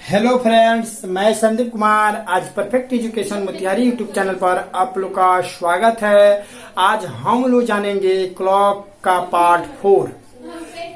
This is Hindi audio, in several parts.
हेलो फ्रेंड्स, मैं संदीप कुमार। आज perfect education Motihari YouTube channel पर आप लोग का स्वागत है। आज हम लोग जानेंगे क्लॉक का पार्ट 4,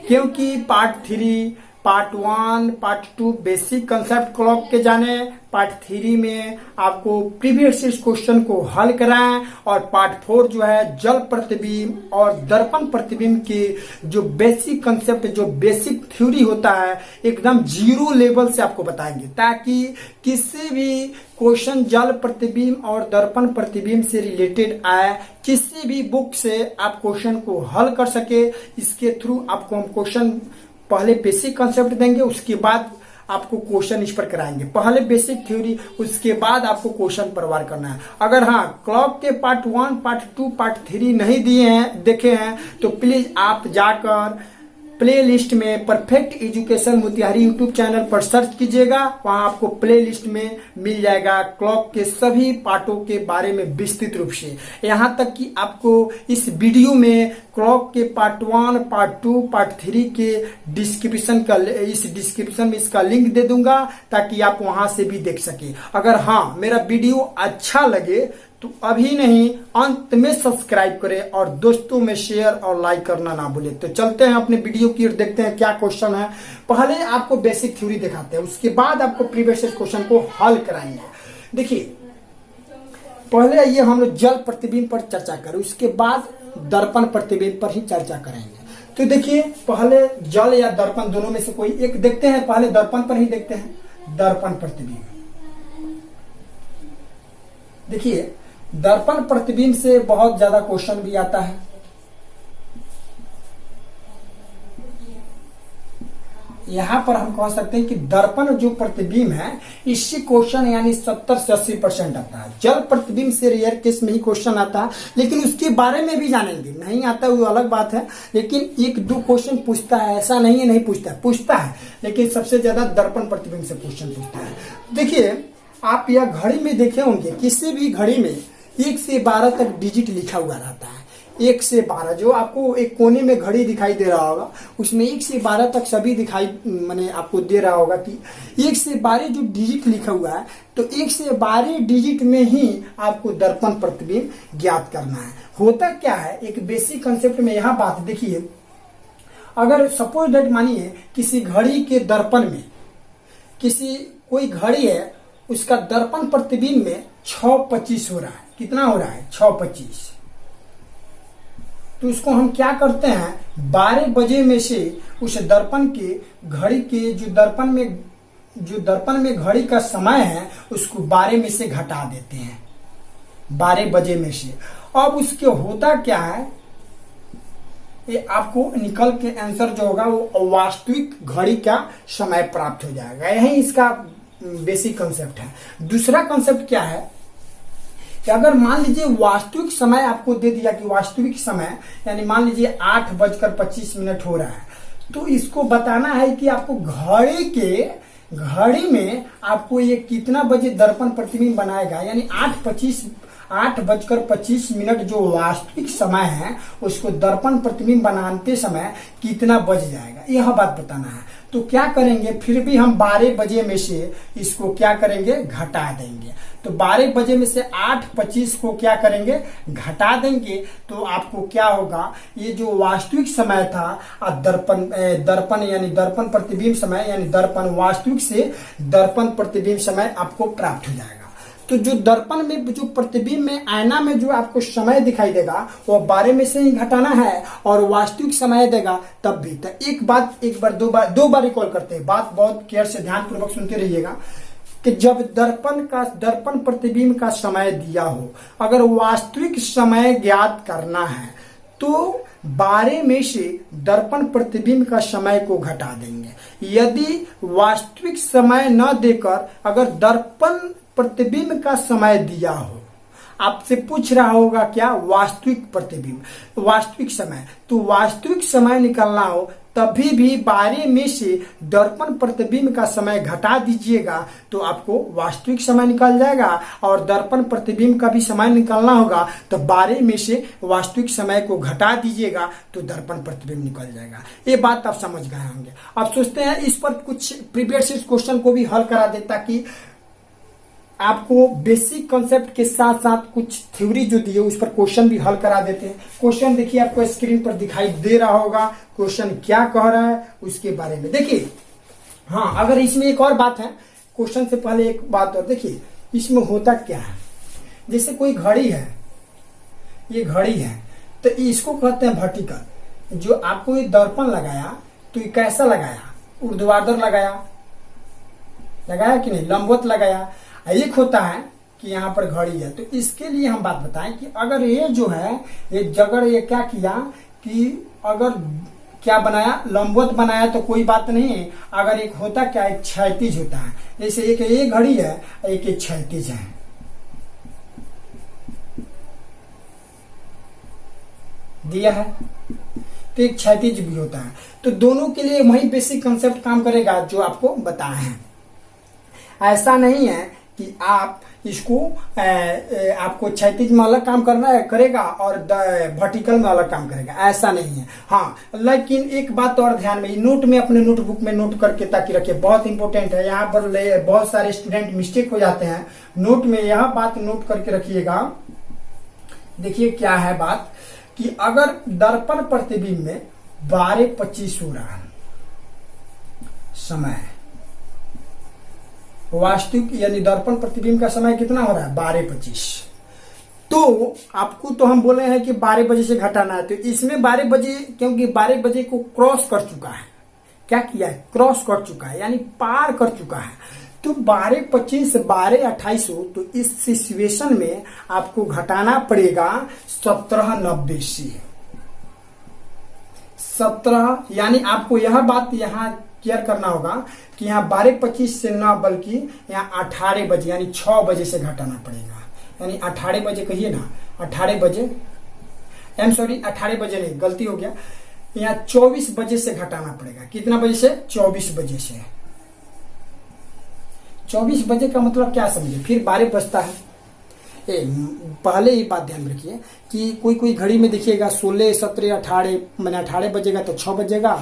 क्योंकि part 3, part 1, part 2 basic concept clock के जाने, पार्ट 3 में आपको प्रीवियस क्वेश्चन को हल कराएं और पार्ट 4 जो है जल प्रतिबिंब और दर्पण प्रतिबिंब के जो बेसिक कंसेप्ट, जो बेसिक थ्योरी होता है, एकदम जीरो लेवल से आपको बताएंगे, ताकि किसी भी क्वेश्चन जल प्रतिबिंब और दर्पण प्रतिबिंब से रिलेटेड आए, किसी भी बुक से आप क्वेश्चन को हल कर सके। इसके थ्रू आपको हम क्वेश्चन पहले बेसिक कंसेप्ट देंगे, उसके बाद आपको क्वेश्चन इस पर कराएंगे। पहले बेसिक थ्योरी, उसके बाद आपको क्वेश्चन पर वार करना है। अगर हाँ क्लॉक के पार्ट 1, पार्ट 2, पार्ट 3 नहीं दिए हैं, देखे हैं, तो प्लीज आप जाकर प्ले लिस्ट में perfect education Motihari YouTube channel पर सर्च कीजिएगा। वहां आपको प्ले लिस्ट में मिल जाएगा क्लॉक के सभी पार्टों के बारे में विस्तृत रूप से। यहां तक कि आपको इस वीडियो में क्लॉक के पार्ट 1, पार्ट 2, पार्ट 3 के डिस्क्रिप्शन में इसका लिंक दे दूंगा, ताकि आप वहां से भी देख सके। अगर हाँ मेरा वीडियो अच्छा लगे तो अभी नहीं, अंत में सब्सक्राइब करें और दोस्तों में शेयर और लाइक करना ना भूलें। तो चलते हैं अपने वीडियो की ओर, देखते हैं क्या क्वेश्चन है। पहले आपको बेसिक थ्योरी दिखाते हैं, उसके बाद आपको प्रीवियस क्वेश्चन को हल कराएंगे। देखिए, पहले ये हम लोग जल प्रतिबिंब पर चर्चा करें, उसके बाद दर्पण प्रतिबिंब पर ही चर्चा करेंगे। तो देखिए, पहले जल या दर्पण दोनों में से कोई एक देखते हैं। पहले दर्पण पर ही देखते हैं, दर्पण प्रतिबिंब। देखिए, दर्पण प्रतिबिंब से बहुत ज्यादा क्वेश्चन भी आता है। यहां पर हम कह सकते हैं कि दर्पण जो प्रतिबिंब है, इससे क्वेश्चन यानी 70 से 80% आता है। जल प्रतिबिंब से रेयर केस में ही क्वेश्चन आता है, लेकिन उसके बारे में भी जानेंगे। नहीं आता वो अलग बात है, लेकिन 1-2 क्वेश्चन पूछता है, ऐसा नहीं है नहीं पूछता है, लेकिन सबसे ज्यादा दर्पण प्रतिबिंब से क्वेश्चन पूछता है। देखिए, आप यह घड़ी में देखे होंगे, किसी भी घड़ी में 1 से 12 तक डिजिट लिखा हुआ रहता है। 1 से 12 जो आपको एक कोने में घड़ी दिखाई दे रहा होगा, उसमें 1 से 12 तक सभी दिखाई मैंने आपको दे रहा होगा कि 1 से 12 जो डिजिट लिखा हुआ है, तो 1 से 12 डिजिट में ही आपको दर्पण प्रतिबिंब ज्ञात करना है। होता क्या है, एक बेसिक कंसेप्ट में यहाँ बात देखिए, अगर सपोज दैट मानिए किसी घड़ी के दर्पण में, कोई घड़ी है, उसका दर्पण प्रतिबिंब में 6:25 हो रहा है। कितना हो रहा है? 6:25। तो उसको हम क्या करते हैं, 12 बजे में से उस दर्पण के घड़ी के जो दर्पण में घड़ी का समय है, उसको 12 में से घटा देते हैं, 12 बजे में से। अब उसके होता क्या है, ये आपको निकल के आंसर जो होगा वो वास्तविक घड़ी का समय प्राप्त हो जाएगा। यही इसका बेसिक कंसेप्ट है। दूसरा कंसेप्ट क्या है कि अगर मान लीजिए वास्तविक समय आपको दे दिया कि वास्तविक समय यानी मान लीजिए 8:25 हो रहा है, तो इसको बताना है कि आपको घड़ी में आपको ये कितना बजे दर्पण प्रतिबिंब बनाएगा, यानी 8:25 जो वास्तविक समय है, उसको दर्पण प्रतिबिंब बनाते समय कितना बज जाएगा, यह बात बताना है। तो क्या करेंगे, फिर भी हम 12 बजे में से इसको क्या करेंगे, घटा देंगे। तो 12 बजे में से 8:25 को क्या करेंगे, घटा देंगे। तो आपको क्या होगा, ये जो वास्तविक समय था दर्पण यानी दर्पण प्रतिबिंब समय, यानी दर्पण वास्तविक से दर्पण प्रतिबिंब समय आपको प्राप्त हो जाएगा। तो जो दर्पण में जो प्रतिबिंब में आईना में जो आपको समय दिखाई देगा, वो 12 में से ही घटाना है, और वास्तविक समय देगा तब भी। तो दो बार रिकॉल करते हैं। बात बहुत केयर से ध्यान पूर्वक सुनते रहिएगा कि जब दर्पण प्रतिबिंब का समय दिया हो, अगर वास्तविक समय ज्ञात करना है, तो 12 में से दर्पण प्रतिबिंब का समय को घटा देंगे। यदि वास्तविक समय न देकर अगर दर्पण प्रतिबिंब का समय दिया हो, आपसे पूछ रहा होगा क्या, वास्तविक प्रतिबिंब, वास्तविक समय। तो वास्तविक समय निकालना हो तभी भी बारे में से दर्पण प्रतिबिंब का समय घटा दीजिएगा तो आपको वास्तविक समय निकल जाएगा, और दर्पण प्रतिबिंब का भी समय निकालना होगा तो बारे में से वास्तविक समय को घटा दीजिएगा तो दर्पण प्रतिबिंब निकल जाएगा। ये बात आप समझ गए होंगे। अब सोचते हैं इस पर कुछ प्रीवियस क्वेश्चन को भी हल करा दे, ताकि आपको बेसिक कॉन्सेप्ट के साथ साथ कुछ थ्योरी जो दी है उस पर क्वेश्चन भी हल करा देते हैं। क्वेश्चन देखिए आपको स्क्रीन पर दिखाई दे रहा होगा, क्वेश्चन क्या कह रहा है उसके बारे में देखिए। हाँ, अगर इसमें एक और बात है, क्वेश्चन से पहले एक बात और देखिए, इसमें होता क्या है, जैसे कोई घड़ी है, ये घड़ी है तो इसको कहते हैं वर्टिकल। जो आपको ये दर्पण लगाया तो ये कैसा लगाया, ऊर्ध्वाधर लगाया, लगाया कि नहीं, लंबवत लगाया। एक होता है कि यहाँ पर घड़ी है, तो इसके लिए हम बात बताएं कि अगर ये जो है ये जगह ये क्या किया कि अगर क्या बनाया, लंबवत बनाया तो कोई बात नहीं है। अगर एक होता क्या, एक क्षैतिज होता है, जैसे एक ये घड़ी है एक क्षैतिज है, दिया है तो एक क्षैतिज भी होता है। तो दोनों के लिए वही बेसिक कंसेप्ट काम करेगा जो आपको बताए हैं। ऐसा नहीं है कि आप इसको आपको क्षैतिज में अलग काम करना है करेगा और वर्टिकल में अलग काम करेगा, ऐसा नहीं है। हाँ, लेकिन एक बात और ध्यान में, नोट में अपने नोटबुक में नोट करके ताकि रखिए, बहुत इंपॉर्टेंट है। यहाँ पर बहुत सारे स्टूडेंट मिस्टेक हो जाते हैं, नोट में यह बात नोट करके रखिएगा। देखिए क्या है बात कि अगर दर्पण प्रतिबिंब में 12:25 हो रहा है समय, वास्तविक यानी दर्पण प्रतिबिंब का समय कितना हो रहा है, 12:25, तो आपको तो हम बोले हैं कि 12 बजे से घटाना है। तो इसमें 12 बजे, क्योंकि 12 बजे को क्रॉस कर चुका है, क्या किया है, क्रॉस कर चुका है यानी पार कर चुका है। तो 12:25 12:28 हो, तो इस सिचुएशन में आपको घटाना पड़ेगा 17:90 से 17, यानी आपको यह बात यहाँ क्लियर करना होगा कि यहाँ 12:25 से न बल्कि यहाँ 18 बजे यानी 6 बजे से घटाना पड़ेगा। यानी 18 बजे कहिए ना, 18 बजे, 18 बजे नहीं, गलती हो गया, यहाँ 24 बजे से घटाना पड़ेगा। कितना बजे से, 24 बजे से। 24 बजे का मतलब क्या समझे, फिर 12 बजता है। पहले ये बात ध्यान रखिए कि कोई कोई घड़ी में देखिएगा 16, 17, 18, मैंने 18 बजेगा तो 6 बजेगा,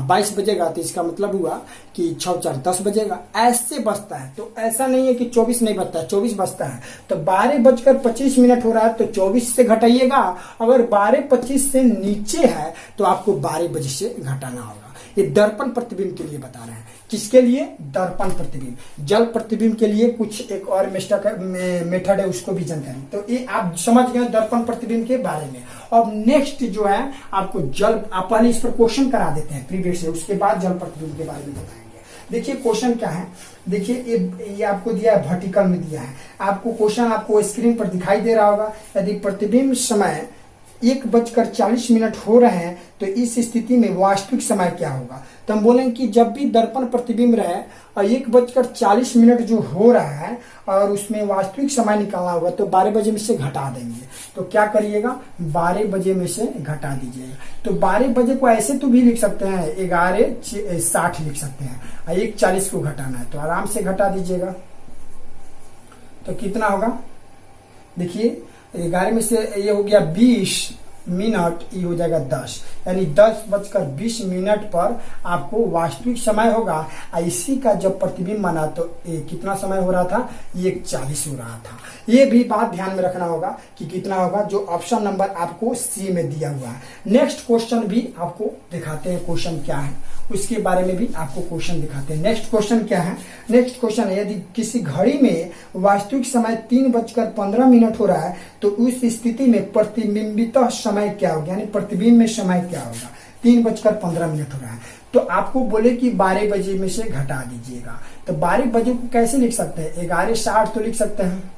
22 बजेगा तो इसका मतलब हुआ कि 6 4 10 बजेगा, ऐसे बजता है। तो ऐसा नहीं है कि 24 नहीं बजता है, 24 बजता है। तो 12:25 हो रहा है तो 24 से घटाइएगा। अगर 12:25 से नीचे है तो आपको 12 बजे से घटाना होगा। ये दर्पण प्रतिबिंब के लिए बता रहे हैं। किसके लिए, दर्पण प्रतिबिंब। जल प्रतिबिंब के लिए कुछ एक और मेथड है, उसको भी जानकारी। तो ये आप समझ गए दर्पण प्रतिबिंब के बारे में। अब नेक्स्ट जो है आपको जल, आप पहले इस पर क्वेश्चन करा देते हैं प्रीवियस से, उसके बाद जल प्रतिबिंब के बारे में बताएंगे। देखिए क्वेश्चन क्या है, देखिए ये आपको दिया है, वर्टिकल में दिया है आपको क्वेश्चन, आपको स्क्रीन पर दिखाई दे रहा होगा। यदि प्रतिबिंब समय 1:40 हो रहे हैं तो इस स्थिति में वास्तविक समय क्या होगा। तो हम बोलेंगे कि जब भी दर्पण प्रतिबिंब रहे और 1:40 जो हो रहा है और उसमें वास्तविक समय निकालना होगा तो 12 बजे में से घटा देंगे। तो क्या करिएगा, 12 बजे में से घटा दीजिएगा। तो 12 बजे को ऐसे तो भी लिख सकते हैं, 11:60 लिख सकते हैं, 1:40 को घटाना है तो आराम से घटा दीजिएगा। तो कितना होगा, देखिए 11 में से ये हो गया 20 मिनट, ये हो जाएगा 10, यानी 10:20 पर आपको वास्तविक समय होगा। इसी का जब प्रतिबिंब बना तो कितना समय हो रहा था, 1:40 हो रहा था। ये भी बात ध्यान में रखना होगा कि कितना होगा, जो ऑप्शन नंबर आपको सी में दिया हुआ है। नेक्स्ट क्वेश्चन भी आपको दिखाते हैं, क्वेश्चन क्या है उसके बारे में भी आपको क्वेश्चन दिखाते हैं। नेक्स्ट क्वेश्चन क्या है, नेक्स्ट क्वेश्चन है, यदि किसी घड़ी में वास्तविक समय 3:15 हो रहा है तो उस स्थिति में प्रतिबिंबित समय क्या होगा, यानी प्रतिबिंब में समय क्या होगा। 3:15 हो रहा है तो आपको बोले कि 12 बजे में से घटा दीजिएगा। तो 12 बजे को कैसे लिख सकते हैं, 11:60 तो लिख सकते हैं।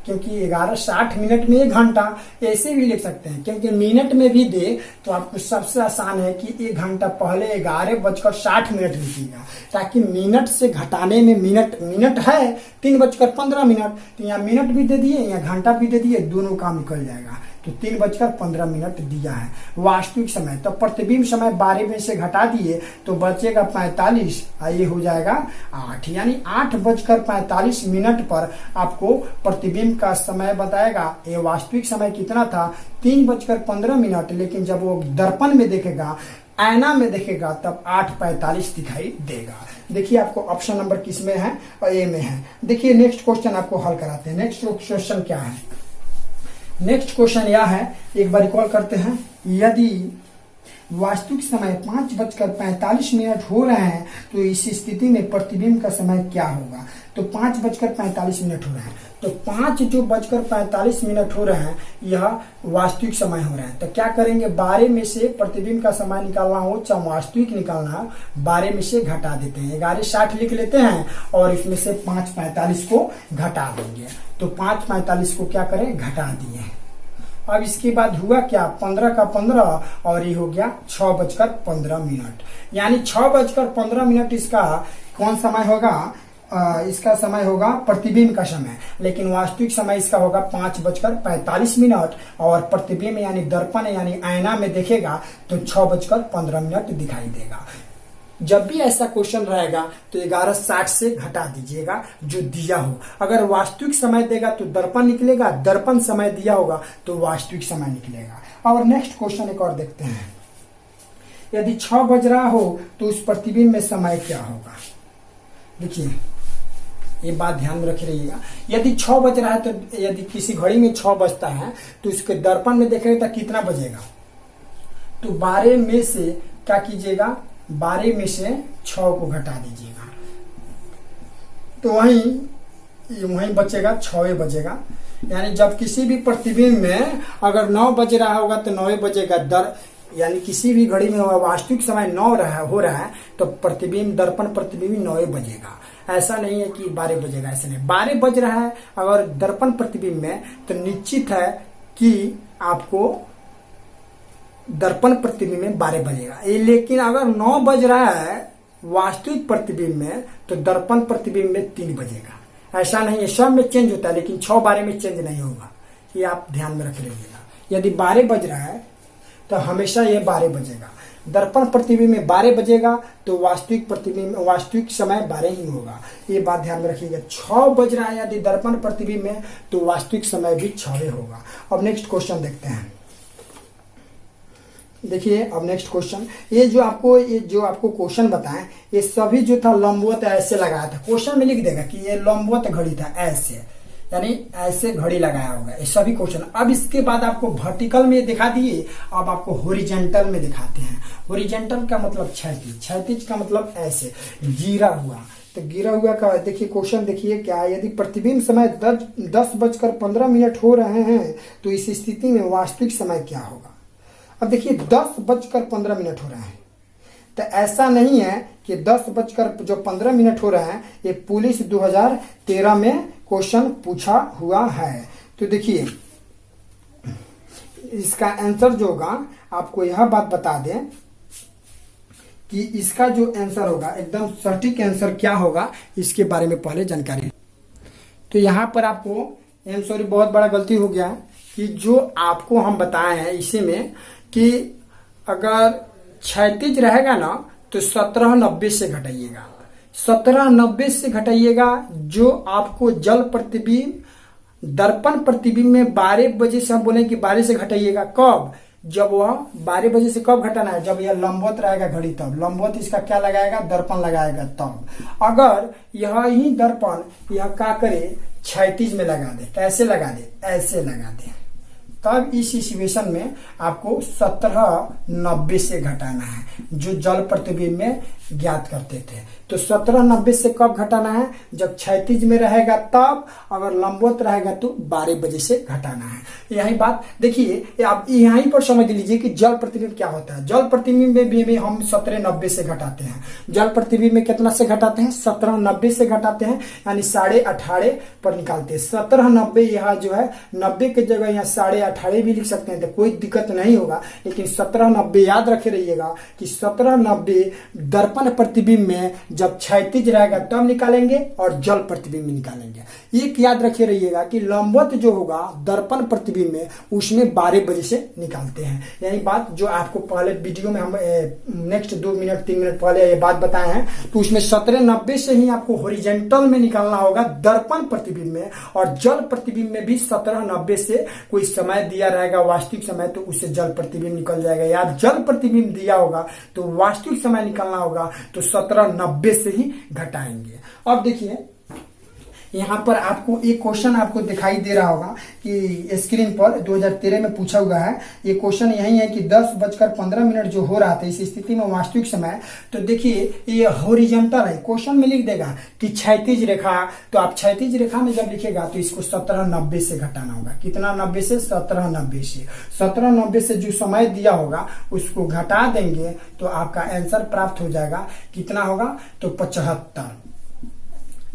क्योंकि 11:60 में 1 घंटा ऐसे भी लिख सकते हैं, क्योंकि मिनट में भी दे तो आपको सबसे आसान है कि 1 घंटा पहले 11:60 लिखिएगा, ताकि मिनट से घटाने में मिनट है 3:15, तो यहाँ मिनट भी दे दिए, यहाँ घंटा भी दे दिए, दोनों काम निकल जाएगा। तो 3:15 दिया है। वास्तविक समय तो प्रतिबिंब समय 12 में से घटा दिए तो बचेगा 45, ये हो जाएगा 8, यानी 8:45 पर आपको प्रतिबिंब का समय बताएगा। ये वास्तविक समय कितना था, 3:15, लेकिन जब वो दर्पण में देखेगा, आईना में देखेगा, तब 8:45 दिखाई देगा। देखिए आपको ऑप्शन नंबर किस में है, और ए में है। देखिए नेक्स्ट क्वेश्चन आपको हल कराते हैं। नेक्स्ट क्वेश्चन क्या है, नेक्स्ट क्वेश्चन यह है, एक बार रिकॉल करते हैं। यदि वास्तविक समय 5:45 हो रहे हैं तो इस स्थिति में प्रतिबिंब का समय क्या होगा। तो 5:45 हो रहे हैं, तो 5:45 हो रहे हैं, यह वास्तविक समय हो रहे हैं। तो क्या करेंगे, 12 में से प्रतिबिंब का समय निकालना हो चाहे वास्तविक निकालना हो, 12 में से घटा देते हैं, 11:60 लिख लेते हैं और इसमें से 5:45 को घटा देंगे। तो 5:45 को क्या करें, घटा दिए। अब इसके बाद हुआ क्या, 15 का 15 और ये हो गया 6:15, यानी 6:15 इसका कौन समय होगा, इसका समय होगा प्रतिबिंब का समय, लेकिन वास्तविक समय इसका होगा 5:45 और प्रतिबिंब यानी दर्पण यानी आईना में देखेगा तो 6:15 दिखाई देगा। जब भी ऐसा क्वेश्चन रहेगा तो 11:60 से घटा दीजिएगा जो दिया हो। अगर वास्तविक समय देगा तो दर्पण निकलेगा, दर्पण समय दिया होगा तो वास्तविक समय निकलेगा। और नेक्स्ट क्वेश्चन एक और देखते हैं। यदि 6 बज रहा हो तो उस प्रतिबिंब में समय क्या होगा। देखिए ये बात ध्यान में रखे रहिएगा। यदि 6 बज रहा है तो यदि किसी घड़ी में 6 बजता है तो उसके दर्पण में देखेगा तो कितना बजेगा। तो 12 में से क्या कीजिएगा, 12 में से 6 को घटा दीजिएगा, तो वहीं बचेगा 6 बजेगा। यानी जब किसी भी प्रतिबिंब में अगर 9 बज रहा होगा तो 9 बजेगा, यानी किसी भी घड़ी में वास्तविक समय 9 हो रहा है तो प्रतिबिंब दर्पण प्रतिबिंब 9 बजेगा। ऐसा नहीं है कि 12 बजेगा, ऐसा नहीं। 12 बज रहा है अगर दर्पण प्रतिबिंब में तो निश्चित है कि आपको दर्पण प्रतिबिंब में 12 बजेगा। लेकिन अगर 9 बज रहा है वास्तविक प्रतिबिंब में तो दर्पण प्रतिबिंब में 3 बजेगा। ऐसा नहीं है, सब में चेंज होता है, लेकिन 6-12 में चेंज नहीं होगा। ये आप ध्यान में रख लीजिएगा। यदि 12 बज रहा है तो हमेशा ये 12 बजेगा। दर्पण प्रतिबिंब में 12 बजेगा तो वास्तविक समय 12 ही होगा। ये बात ध्यान में रखिएगा। 6 बज रहा है यदि दर्पण प्रतिबिंब में तो वास्तविक समय भी 6 होगा। अब नेक्स्ट क्वेश्चन देखते हैं। देखिए अब नेक्स्ट क्वेश्चन, ये जो आपको क्वेश्चन बताएं, ये सभी जो था लंबवत ऐसे लगाया था। क्वेश्चन में लिख देगा कि ये लंबवत घड़ी था, ऐसे यानी ऐसे घड़ी लगाया होगा, ये सभी क्वेश्चन। अब इसके बाद आपको वर्टिकल में दिखा दिए, अब आपको हॉरिजॉन्टल में दिखाते हैं। हॉरिजॉन्टल का मतलब क्षैतिज, क्षैतिज का मतलब ऐसे गिरा हुआ। तो गिरा हुआ का देखिए क्वेश्चन, देखिए क्या, यदि प्रतिबिंब समय 10:15 हो रहे हैं तो इस स्थिति में वास्तविक समय क्या होगा। अब देखिए 10:15 हो रहे हैं, तो ऐसा नहीं है कि 10:15 हो रहे हैं। ये पुलिस 2013 में क्वेश्चन पूछा हुआ है। तो देखिए इसका आंसर जो होगा, आपको यह बात बता दें कि इसका जो आंसर होगा एकदम सटीक आंसर क्या होगा, इसके बारे में पहले जानकारी। तो यहाँ पर आपको सॉरी बहुत बड़ा गलती हो गया कि जो आपको हम बताए हैं इसी में कि अगर क्षैतिज रहेगा ना तो 1790 से घटाइएगा, 1790 से घटाइएगा। जो आपको जल प्रतिबिंब दर्पण प्रतिबिंब में 12 बजे से हम बोले कि 12 से घटाइएगा। कब, जब वह 12 बजे से कब घटाना है, जब यह लंबवत रहेगा घड़ी, तब लंबवत इसका क्या लगाएगा, दर्पण लगाएगा तब। अगर यह ही दर्पण यह क्या करे, क्षैतिज में लगा दे। कैसे लगा दे, ऐसे लगा दे, तब इस सिचुएशन में आपको 1790 से घटाना है, जो जल प्रतिबिंब में ज्ञात करते थे। तो 1790 से कब घटाना है? जब क्षैतिज में रहेगा तब, अगर लंबवत रहेगा तो 12 बजे से घटाना है। यही बात देखिए, आप यहीं पर समझ लीजिए कि जल प्रतिबिंब क्या होता है। जल प्रतिबिंब में भी हम 1790 से घटाते हैं। जल प्रतिबिंब में कितना से घटाते हैं? 1790 से घटाते हैं, यानी 18.5 पर निकालते हैं। 1790 यहाँ जो है 90 की जगह यहाँ 18.5 भी लिख सकते हैं, तो कोई दिक्कत नहीं होगा। लेकिन 1790 याद रखे रहिएगा कि 1790 दर्पण प्रतिबिंब में जब क्षैतिज रहेगा तब निकालेंगे और जल प्रतिबिंब में निकालेंगे। एक याद रखे रहिएगा कि लंबवत जो होगा दर्पण प्रतिबिंब में, उसमें 12 बजे से निकालते हैं। यही बात जो आपको पहले वीडियो में हम नेक्स्ट 2 मिनट 3 मिनट पहले ये बात बताए हैं, तो उसमें 1790 से ही आपको हॉरिजॉन्टल में निकालना होगा दर्पण प्रतिबिंब में, और जल प्रतिबिंब में भी 1790 से कोई समय दिया रहेगा वास्तविक समय, तो उससे जल प्रतिबिंब निकल जाएगा। या जल प्रतिबिंब दिया होगा तो वास्तविक समय निकलना होगा, तो 1790 से ही घटाएंगे। अब देखिए यहाँ पर आपको एक क्वेश्चन आपको दिखाई दे रहा होगा कि स्क्रीन पर 2013 में पूछा हुआ है। ये क्वेश्चन यही है कि 10:15 जो हो रहा था इस स्थिति में वास्तविक समय, तो देखिए ये हॉरिजॉन्टल है। क्वेश्चन में लिख देगा कि क्षैतिज रेखा, तो आप क्षैतिज रेखा में जब लिखेगा तो इसको 1790 से घटाना होगा। कितना 90 से? 1790 से। 1790 से जो समय दिया होगा उसको घटा देंगे तो आपका आंसर प्राप्त हो जाएगा। कितना होगा? तो 75।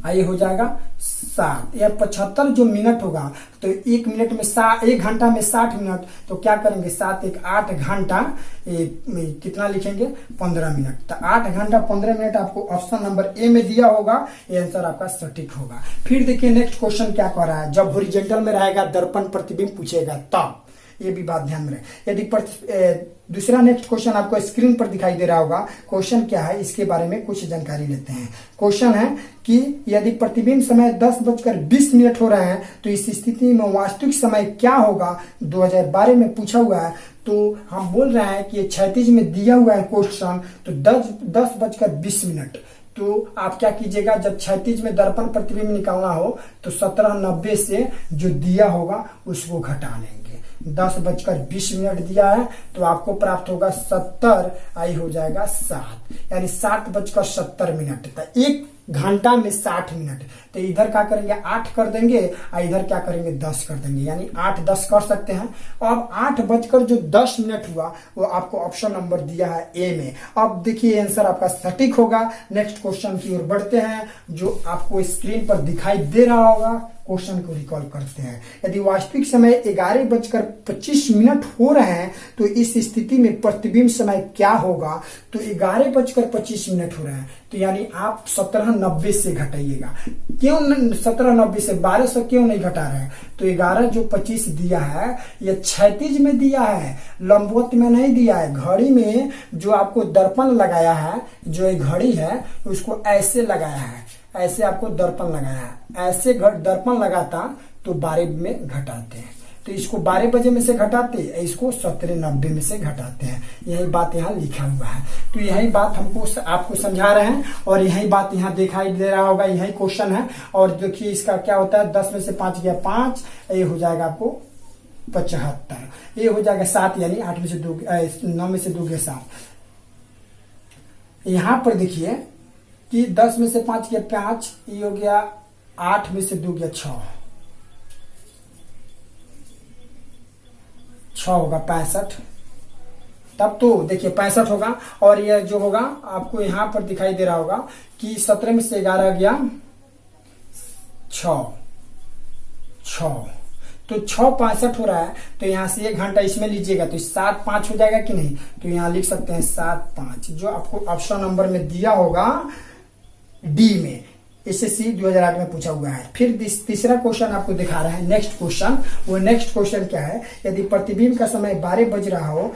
ये हो जाएगा 7 या 75 जो मिनट होगा, तो 1 मिनट में 1 घंटा में 60 मिनट, तो क्या करेंगे 7 1 8 घंटा, कितना लिखेंगे? 15 मिनट। तो 8 घंटा 15 मिनट आपको ऑप्शन नंबर ए में दिया होगा, ये आंसर आपका सटीक होगा। फिर देखिए नेक्स्ट क्वेश्चन क्या कर रहा है। जब हॉरिजॉन्टल में रहेगा दर्पण प्रतिबिंब पूछेगा तब, ये भी बात ध्यान में रहे। यदि दूसरा नेक्स्ट क्वेश्चन आपको स्क्रीन पर दिखाई दे रहा होगा। क्वेश्चन क्या है इसके बारे में कुछ जानकारी लेते हैं। क्वेश्चन है कि यदि प्रतिबिंब समय 10:20 हो रहे हैं तो इस स्थिति में वास्तविक समय क्या होगा? 2012 में पूछा हुआ है। तो हम बोल रहे हैं कि क्षैतिज में दिया हुआ है क्वेश्चन, तो 10:20। तो आप क्या कीजिएगा, जब क्षैतिज में दर्पण प्रतिबिंब निकालना हो तो 1790 से जो दिया होगा उसको घटा लेंगे। 10:20 दिया है तो आपको प्राप्त होगा 70, आई हो जाएगा 7, यानी 7:70। तो 1 घंटा में 60 मिनट। तो इधर क्या करेंगे 8 कर देंगे और इधर क्या करेंगे 10 कर देंगे, यानी 8-10 कर सकते हैं। अब 8:10 हुआ, वो आपको ऑप्शन नंबर दिया है ए में। अब देखिए आंसर आपका सटीक होगा। नेक्स्ट क्वेश्चन की ओर बढ़ते हैं, जो आपको स्क्रीन पर दिखाई दे रहा होगा। क्वेश्चन को रिकॉल करते हैं। यदि वास्तविक समय 11:25 हो रहे हैं तो इस स्थिति में प्रतिबिंब समय क्या होगा? तो 11:25 हो रहे हैं, तो यानी आप 1790 से घटाइएगा। क्यों 1790 से 1200 क्यों नहीं घटा रहे हैं? तो 11:25 दिया है, ये क्षैतिज में दिया है, लंबवत में नहीं दिया है। घड़ी में जो आपको दर्पण लगाया है, जो एक घड़ी है उसको ऐसे लगाया है, ऐसे आपको दर्पण लगाया है। ऐसे दर्पण लगाता तो 12 में घटाते हैं, तो इसको 12 बजे में से घटाते, इसको 1790 में से घटाते हैं। यही बात यहाँ लिखा हुआ है। तो यही बात हमको आपको समझा रहे हैं, और यही बात यहाँ दिखाई दे रहा होगा। यही क्वेश्चन है। और देखिए इसका क्या होता है, 10 में से 5 गया 5, ये हो जाएगा आपको 75, ये हो जाएगा 7, यानी 8 में से 2 9 में से 2 गया 7। यहाँ पर देखिए कि 10 में से 5 गया 5, ये हो गया 8 में से 2 गया 6 होगा 65। तब तो देखिए 65 होगा। और यह जो होगा आपको यहाँ पर दिखाई दे रहा होगा कि 17 में से 11 गया 6, तो 6:65 हो रहा है। तो यहाँ से 1 घंटा इसमें लीजिएगा तो 7:05 हो जाएगा कि नहीं? तो यहाँ लिख सकते हैं 7:05, जो आपको ऑप्शन नंबर में दिया होगा डी में। एसएससी 2008 में पूछा हुआ है। फिर तीसरा क्वेश्चन आपको दिखा रहा है। नेक्स्ट क्वेश्चन क्या है? यदि प्रतिबिंब का समय 12 बज रहा हो,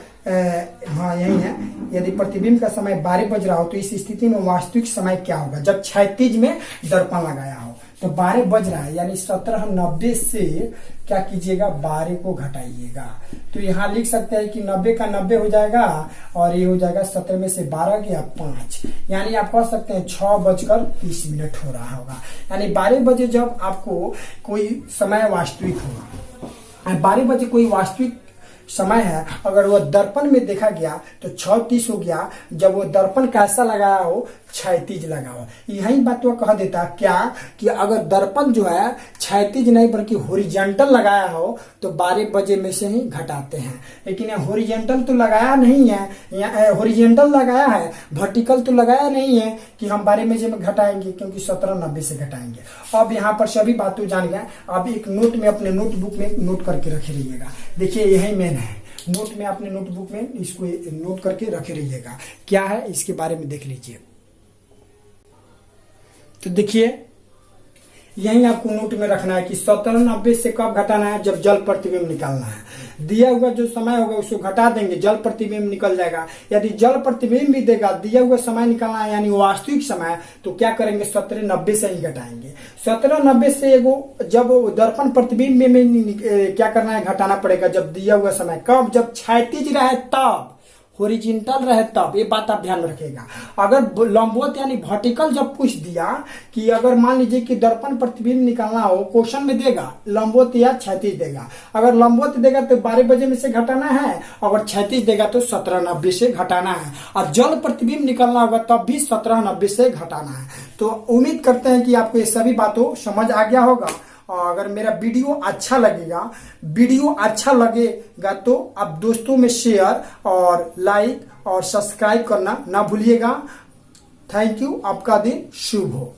हाँ यही है, यदि प्रतिबिंब का समय 12 बज रहा हो तो इस स्थिति में वास्तविक समय क्या होगा? जब क्षैतिज में दर्पण लगाया हो तो 12 बज रहा है, यानी 1790 से क्या कीजिएगा 12 को घटाइएगा। तो यहाँ लिख सकते हैं कि 90 का 90 हो जाएगा, और ये हो जाएगा 17 में से 12 गया 5, यानी आप कह सकते हैं 6:30 हो रहा होगा। यानी 12 बजे जब आपको कोई समय वास्तविक होगा, 12 बजे कोई वास्तविक समय है, अगर वो दर्पण में देखा गया तो 6:30 हो गया। जब वो दर्पण कैसा लगाया हो, 6:30 लगा हो। यही बात वो कह देता क्या कि अगर दर्पण जो है 6:30 नहीं बल्कि हॉरिजॉन्टल लगाया हो तो 12 बजे में से ही घटाते हैं। लेकिन यहाँ हॉरिजॉन्टल तो लगाया नहीं है, यहाँ हॉरिजॉन्टल लगाया है, वर्टिकल तो लगाया नहीं है कि हम 12 बजे में घटाएंगे, क्योंकि 17:90 से घटाएंगे। अब यहाँ पर सभी बातें जान गए। अब एक नोट में अपने नोटबुक में नोट करके रखे रहिएगा। देखिए यही मेन है, नोट में अपने नोटबुक में इसको नोट करके रखे रहिएगा। क्या है इसके बारे में देख लीजिए। तो देखिए यही आपको नोट में रखना है कि 17:90 से कब घटाना है, जब जल प्रतिबिंब निकालना है। दिया हुआ जो समय होगा उसको घटा देंगे, जल प्रतिबिंब निकल जाएगा। यदि जल प्रतिबिंब भी देगा, दिया हुआ समय निकालना है यानी वास्तविक समय, तो क्या करेंगे, 17:90 से ही घटाएंगे। 17:90 से जब दर्पण प्रतिबिंब में क्या करना है, घटाना पड़ेगा। जब दिया हुआ समय कब, जब क्षैतिज रहे तब, हॉरिजॉन्टल रहे तब। ये बात आप ध्यान रखेगा। अगर लंबवत यानी वर्टिकल जब पूछ दिया कि अगर मान लीजिए कि दर्पण प्रतिबिंब निकालना हो, क्वेश्चन में देगा लंबवत या क्षैतिज देगा। अगर लंबवत देगा तो 12 बजे में से घटाना है, अगर क्षैतिज देगा तो 17:90 से घटाना है। और जल प्रतिबिंब निकालना होगा तब भी 17:90 से घटाना है। तो उम्मीद करते हैं कि आपको ये सभी बातों समझ आ गया होगा। और अगर मेरा वीडियो अच्छा लगेगा तो आप दोस्तों में शेयर और लाइक और सब्सक्राइब करना ना भूलिएगा। Thank you. आपका दिन शुभ हो।